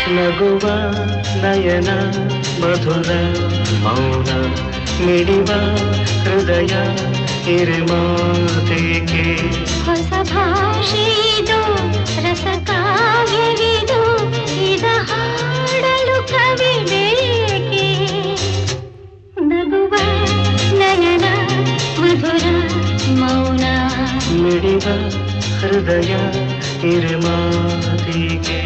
ನಗುವ ನಯನ ಮಧುರ ಮೌನ ಮಿಡಿವ ಹೃದಯ ಹಿರಿಮಾತೆಗೆ ಹೊಸ ಭಾಷೆದು ರಸ ಕಾವ್ಯವಿದು ಇದ ಹಾಡಲು ಕವಿ ಬೇಕೆ ನಗುವ ನಯನ ಮಧುರ ಮೌನ ಮಿಡಿವ ಹೃದಯ ಹಿರಿಮಾತೆಗೆ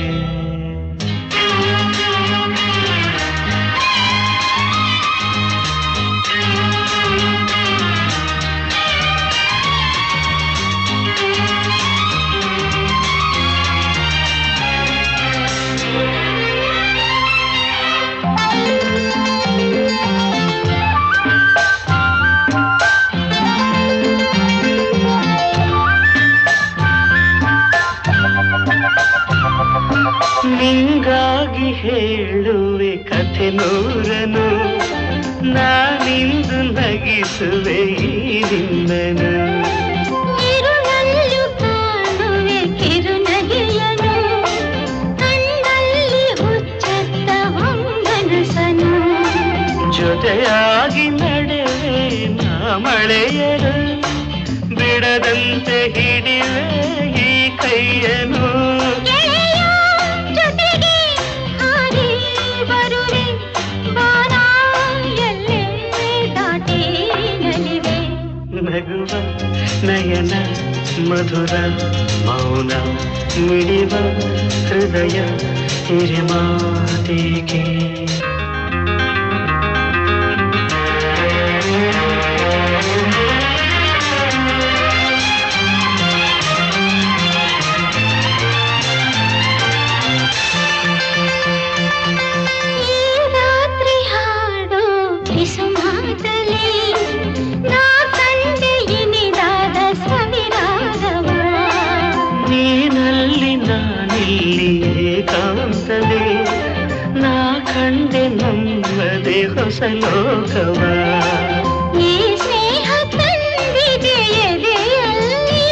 ನಿಂಗಾಗಿ ಹೇಳುವೆ ಕಥೆ ನೂರನು ನಾನಿಂದು ನಗಿಸುವೆ ಈ ನಿನ್ನನು ಇರುಳಲ್ಲೂ ಕಾಣುವೆ ಕಿರುನಗೆಯನು ಕಣ್ಣಲ್ಲಿ ಹುಚ್ಚತ್ತ ಹೊಂಗನಸನು ಜೊತೆಯಾಗಿ ನಡೆವೆ ನಾ ಮಳೆಯರು ಬಿಡದಂತೆ ಹಿಡಿವೆ ಈ ಕೈಯನು ನಗುವ ನಯನ ಮಧುರ ಮೌನ ಮಿಡಿವ ಹೃದಯ ಹಿರಿಮಾತೆಗೆ ಏಕಾಂತವೇ ನಾ ಕಂಡೆ ನಮ್ಮದೇ ಹೊಸ ಲೋಕವ ಈ ಸ್ನೇಹ ತಂದಿದೆ ಎದೆಯಲ್ಲಿ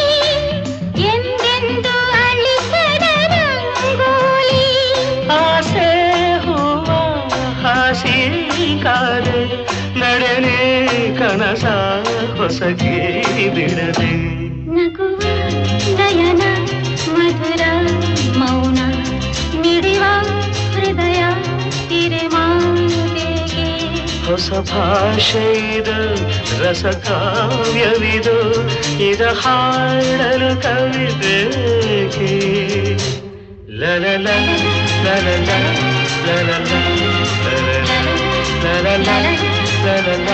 ಎಂದೆಂದು ಅಳಿಸದ ರಂಗೋಲಿ ಆಸೆ ಹೂವ ಹಾಸಿ ಕಾದೆ ನಡೆನೆ ಕನಸ ಹೊಸಗೆ ಬಿಡದೆ ನಗುವ ನಯನ ಮಧುರ ಮೌನ ಮಿಡಿವ ಹೃದಯ ಹಿರಿಮಾತೆಗೆ ಹೊಸ ಭಾಷೆಯಿದು ರಸ ಕಾವ್ಯವಿದು ಇದ ಹಾಡಲು ಕವಿ ಬೇಕೆ ಲಲಲ ಲಲಲ ಲಲಲ ಲಲಲ ಲಲಲ ಲಲಲ